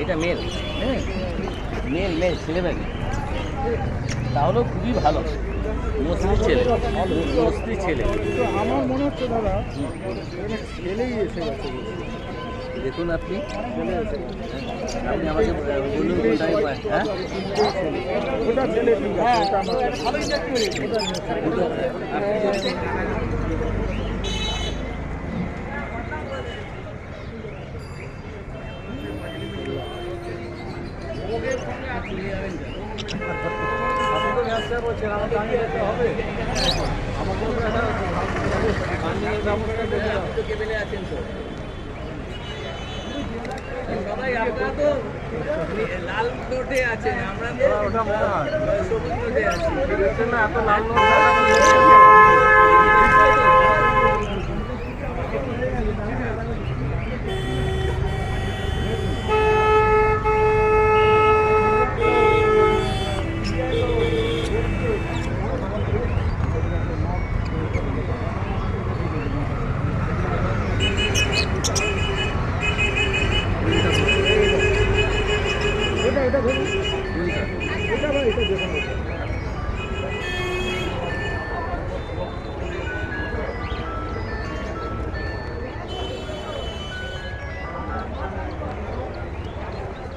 এটা male male male ছেলেমেয়ে তাহলেও খুবই ভালো মস্তি ছেলে মস্তি ছেলে। আমার মনে হচ্ছে দাদা ছেলেই এসে গেছে। দেখুন আপনি আপনি আমাকে বলুন কোনটাই হ্যাঁ ওটা ছেলে ঠিক আছে আপনি তো ব্যবসা করছেন আমাকে আগে যেতে হবে আমাকে ব্যবস্থা কেবেলে আছেন তো সবাই আপনারা তো লাল নোটে আছেন আমরা তো ওটা মনে হয় সবুজ নোটে আছি না এত লাল নোট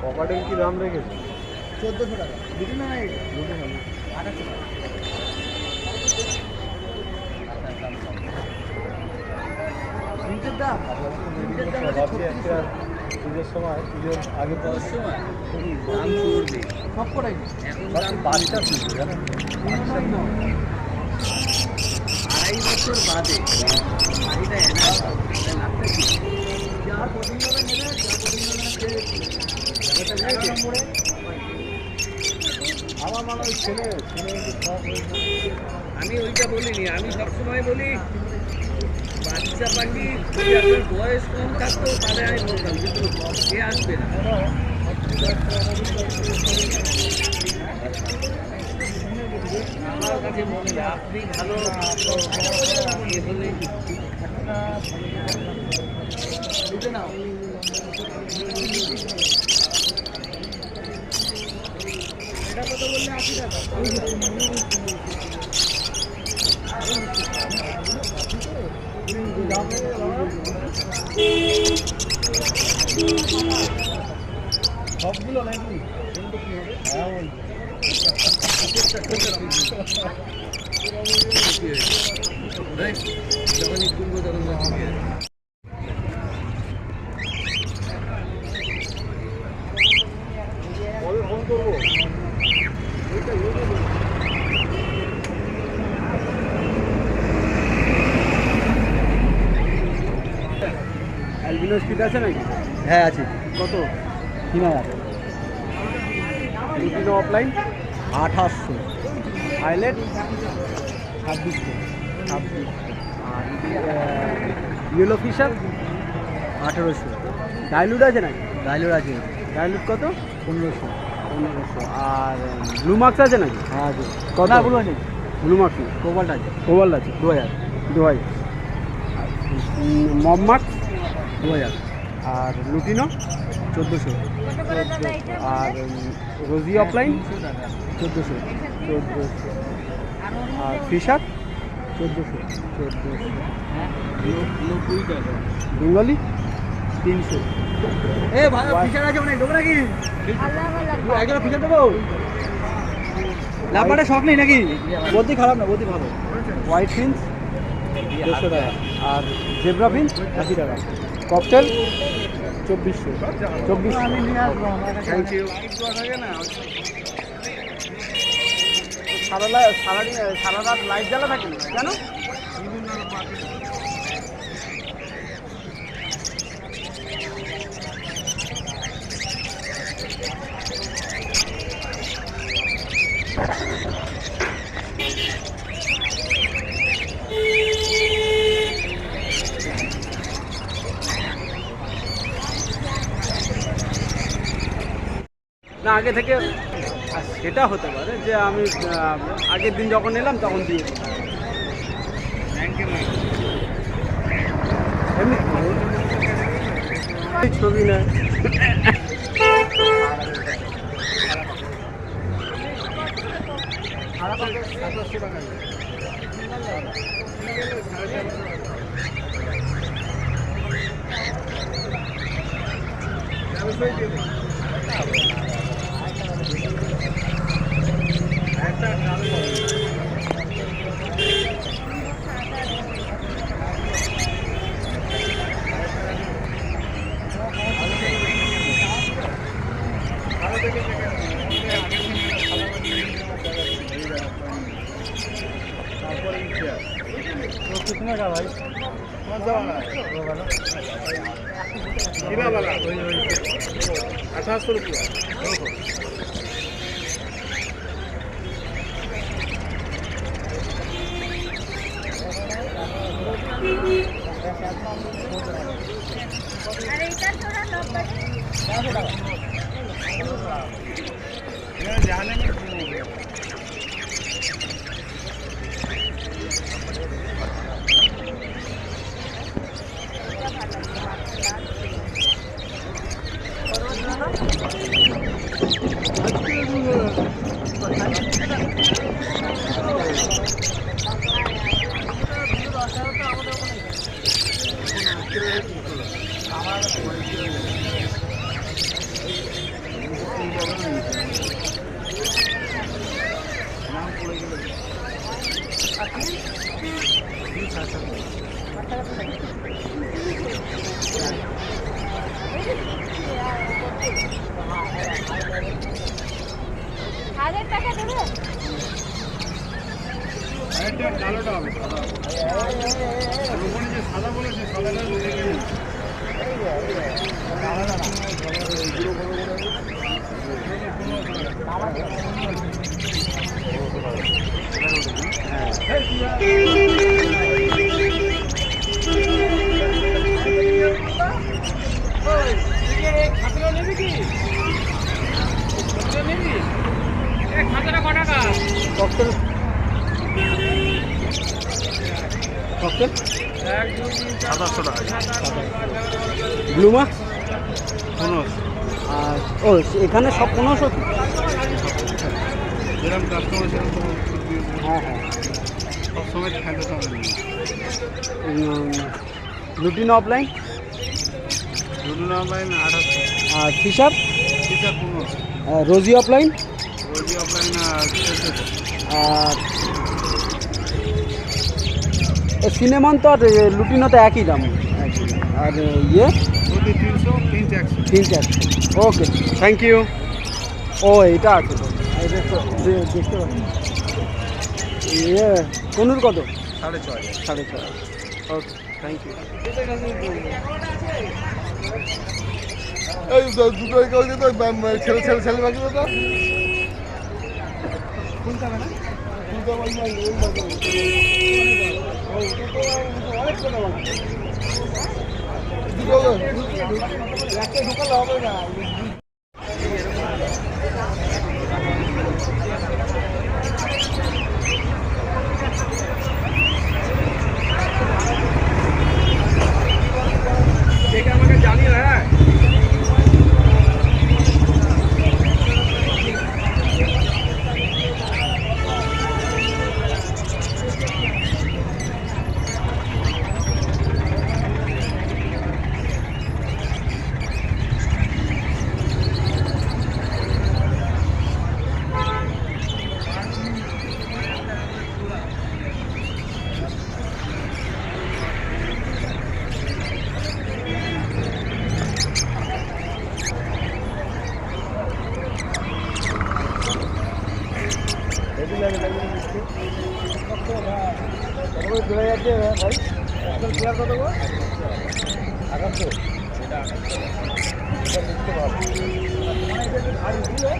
পকেটের কি দাম রেখেছে? 1400 টাকা দুটো না দুটো না 2800 টাকা। তিনটের দাম পুজোর সময় পুজোর আগে পুজোর সময় দাম চড়বে সব করাই এখন দাম বাড়িটা শুনছে জানেন 2.5 বছর বাদে বাড়িটা এনা লাভটা কি যার পছন্দ হবে নেবে যার পছন্দ হবে আমার মনে হয় ছেলে আমি ওইটা বলিনি আমি সবসময় বলি বাচ্চা পাখি যদি আপনার বয়স কম থাকতো তাহলে আমি বলতাম কিন্তু সে আসবে না। আমার কাছে মনে হয় আপনি ভালো হলে বুঝে নাও এটা কত বললে 80 টাকা সবগুলো নাকি যখনই তুলবো তখন ফোন করবো অ্যালবিনো স্পিড আছে নাকি? হ্যাঁ আছে কত? 3000 লুটিনো অফলাইন 2800 আইলেট 2600 আর ইয়েলো ফিশার 1800 ডাইলুট আছে নাকি? ডাইলোর আছে ডাইলুট কত? 1500 আর ব্লু মার্কস আছে নাকি? হ্যাঁ আছে কত? না ব্লু আছে ব্লু মার্কস কোবাল্ট আছে কোবাল্ট আছে 2000 মব মার্কস 2000 আর লুটিনো 1400 আর রোজি অফলাইন 1400 আর ফিশার 1400 বেঙ্গলি 300 এ ভাই ফিশার আছে মানে দেবো নাকি একজন ফিশার দেবো লাম্বারটা শখ নেই নাকি বলতে খারাপ না বলতে ভালো হোয়াইট ফিন্স 150 টাকা আর জেব্রা ফিন্স 80 টাকা ককটেল 2400 আমি নিয়ে আসবো থ্যাংক ইউ সারা রাত লাইট জ্বালা থাকে কেন? না আগে থেকে সেটা হতে পারে যে আমি আগের দিন যখন এলাম তখন দিয়ে দিই। এমনি ছবি না कितने का भाई? कौन सा वाला? वो वाला। कितना वाला? 1800 रुपया। अरे इधर थोड़ा लंबा जाने में ব্লুমা 15 আর ও এখানে সব 1500 যেরকম কাস্টমার সেরকম হ্যাঁ হ্যাঁ সব সময় খেতে হবে রুটিন অফলাইন 1800 আর ফিশার 15 রোজি অফলাইন আর সিনেমান তো আর লুটিনো তো একই দাম আর ইয়ে 300 ওকে থ্যাংক ইউ ও এটা আছে তো দেখতে পাচ্ছি ইয়ে কোনুর কত 6.5 ওকে থ্যাংক ইউ এই দুটো ছেলে ছেলে ছেলে বাকি তো কোনটা না ঢোকালে হবে না আমাকে জানিয়ে হ্যাঁ চলে যাচ্ছে ভাই এখন ক্লিয়ার কত গো 1800 এটা 1800 দেখতে পাবো মানে এটা ভারী দিলে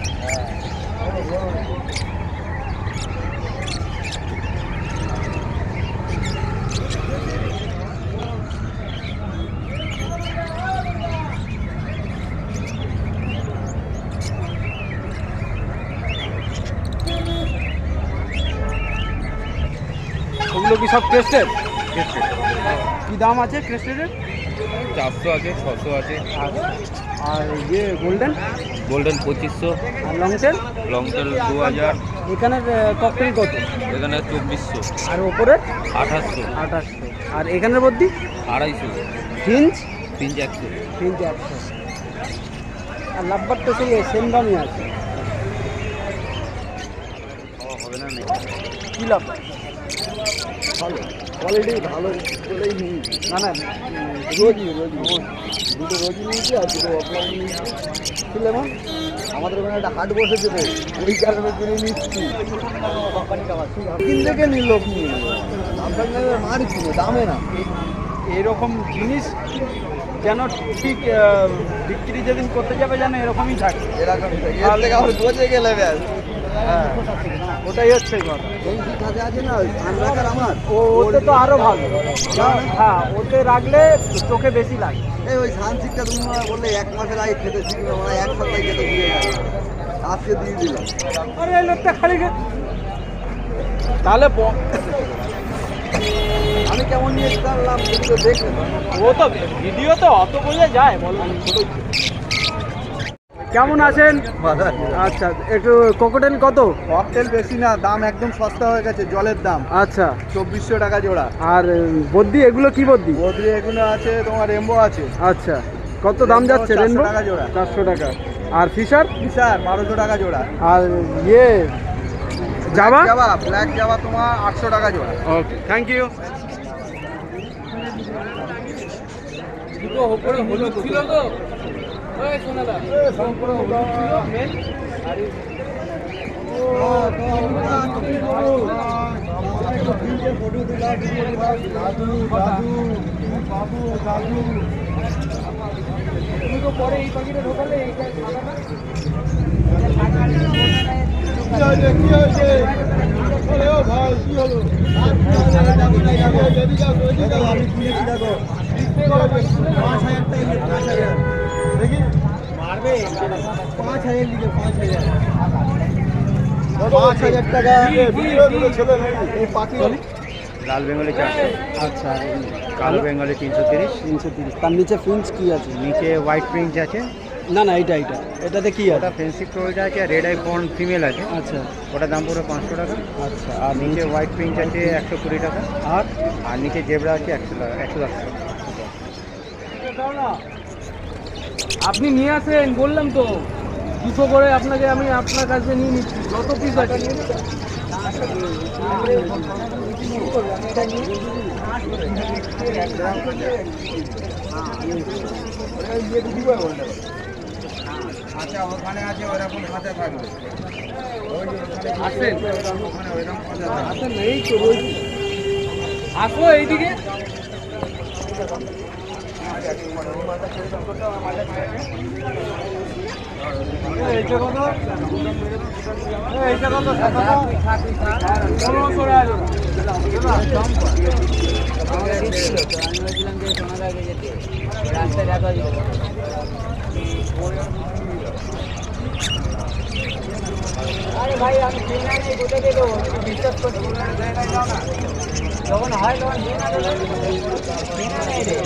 কি সব ক্রেস্টেড? কি দাম আছে ক্রেস্টেডের? 400 আছে, 600 আছে। আর ইয়ে গোল্ডেন? গোল্ডেন 2500। আর লং টেল? Long tail 2000। এখানের ককটেল কত? এখানে 2400। আর ওপরে? 2800। 2800। আর এখানের মধ্যে? 250। ফিঞ্চ? ফিঞ্চ 100। ফিঞ্চ 100। আর লাভবার তো সেই সেম দামই আছে। হবে না নাকি? কী লাভ? ভালো কোয়ালিটি ভালো বলেই নিই। না না রোজই দুটো রোজই নিয়েছি আর দুটো অফলাইন নিয়েছি। লেমন আমাদের ওখানে একটা হাট বসেছে তো ওই কারণে কিনে নিচ্ছি। কিনতে গেলি লোক নিয়ে দামটা নিয়ে মারি কিনে দামে না। এরকম জিনিস যেন ঠিক বিক্রি যেদিন করতে যাবে যেন এরকমই থাকে। এরকম এর থেকে আবার বোঝে গেলে ব্যাস। হ্যাঁ ওটাই হচ্ছে কথা। এই যে কাজে আছে না আনরাখার আমার ওতে তো আরও ভালো। হ্যাঁ ওতে রাখলে চোখে বেশি লাগে। এই ওই সানসিকটা তুমি বললে 1 মাসের আগে খেতে শিখবে মানে 1 সপ্তাহে খেতে দিয়ে গেল আজকে দিয়ে দিলাম। আরে এই লোকটা খালি তাহলে আমি কেমন নিয়ে জানলাম তুমি তো দেখলে ও তো ভিডিও তো অত বোঝা যায় বলো। কেমন আছেন? আচ্ছা একটু কোকোটেল কত? ককটেল বেশি না, দাম একদম সস্তা হয়ে গেছে, জলের দাম। আচ্ছা 2400 টাকা জোড়া। আর বদ্যি এগুলো কি বদ্যি? বদ্রি এগুলো আছে তোমার রেমবো আছে। আচ্ছা কত দাম যাচ্ছে? 400 রেনবো টাকা জোড়া। 400 টাকা। আর ফিশার? ফিশার 1200 টাকা জোড়া। আর ইয়ে জাভা? ব্ল্যাক জাভা তোমার 800 টাকা জোড়া। Okay thank you. দুটো ওপরে হলুদ ছিল তো ওই সোনাদা ওপরে হলুদ ছিল মেন আর তুমি তো পরে এই পাখিটা ঢোকালে এইটা মারবে 5000 লিখে 5000 টাকা এই পাখি লাল বেঙ্গলি 400। আচ্ছা কালো বেঙ্গলি 330। 330। তার নিচে ফিঞ্চ কি আছে? নিচে হোয়াইট প্রিন্ট আছে। না না এইটা এটাতে কি আছে? ওটা ফেন্সি প্রোলটা আছে, রেড আই ফোন ফিমেল আছে। আচ্ছা ওটা দাম পড়বে 500 টাকা। আচ্ছা আর নিচে হোয়াইট প্রিন্ট আছে 120 টাকা। আর আর নিচে জেব্রা আছে 100 টাকা 110 টাকা। আপনি নিয়ে আসেন বললাম তো 200 করে আপনাকে আমি আপনার কাছে নিয়ে নিচ্ছি যত পিস আছে। আচ্ছা ওখানে আছে ওরকম খাতে থাকবে। আসেন ওখানে ওইরকম খাতে থাকবে। আসেন এই তো আসো এইদিকে এইটা কত? এইটা কত? 1500 টাকা আরে ভাই আমি কিনা নেই কোথায় দিয়ে দেবো? বিশ্বাস করছি যখন হয় তখন কিনা দেবে। কিনা নেই রে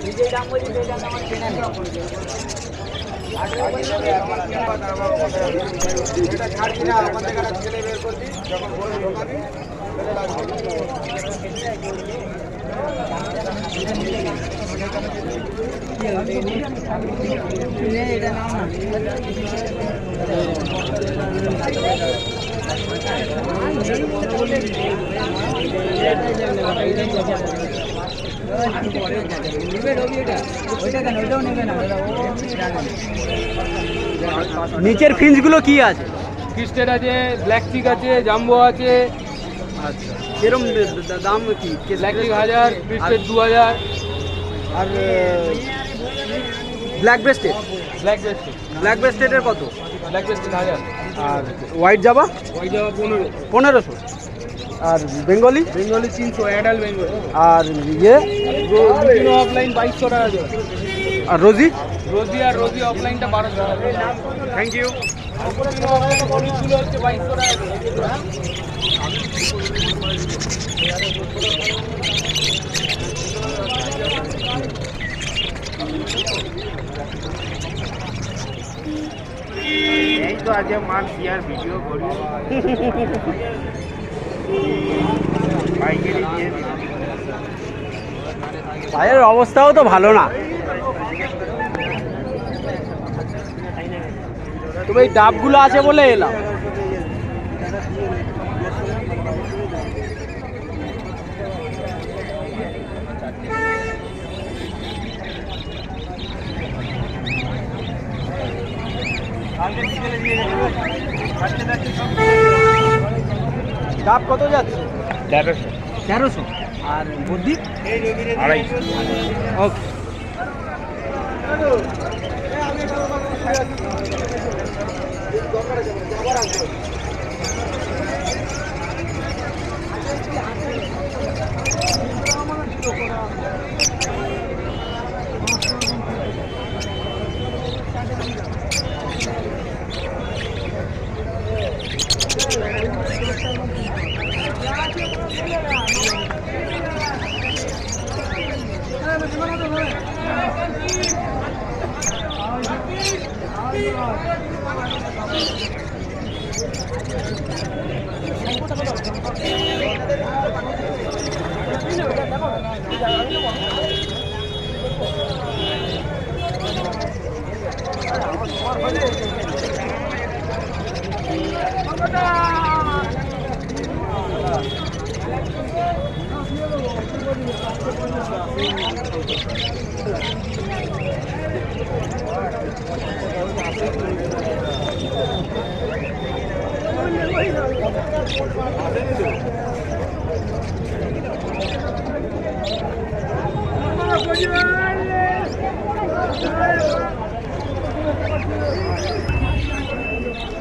নিজের দাম বলছি সেই দাম আমার কিনা নেই। এটা ছাড়ছি না আমাদের কাছে ছেলে বের করবি যখন বলে ঢোকাবি এটা নাও না। নিচের ফিঞ্চগুলো কি আছে? ক্রিস্টেড আছে, ব্ল্যাক চিক আছে, জাম্বো আছে। আচ্ছা কিরম দাম কি? Black cheek 1000, crested 2000। আর black breasted? Black breasted black ব্রেস্টেডের কত? Black breasted 1000। আর হোয়াইট জাভা? ওই যাওয়া 15। 1500। আর বেঙ্গলি? বেঙ্গলি 300 অ্যাডাল বেঙ্গলি। আর ইয়ে রোজিনো অফলাইন 2200 টাকা জোড়া। আর রোজি? রোজি আর রোজি অফলাইনটা 1200 টাকা। Thank you. রোজিনো অফলাইন হলুদগুলো হচ্ছে 2200 টাকা জোড়া। এই তো আজকে মাছ দেওয়ার ভিডিও করি পাইকারি দিয়ে দিই। বাজারের অবস্থাও তো ভালো না। তবে এই ডাবগুলো আছে বলে এলাম। ডাব কত যাচ্ছে? 1300 1300। আর বুদ্ধি 250। ওকে।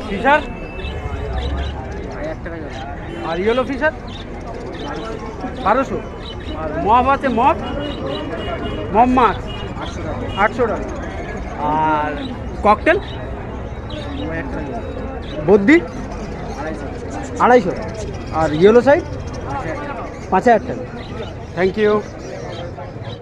ফিশার আর ইয়েলো ফিশার 1200। আর মপ আছে, মপ মাছ 800 টাকা। আর ককটেল বদ্যি 250। আর ইয়েলো সাইড 5000 টাকা। Thank you.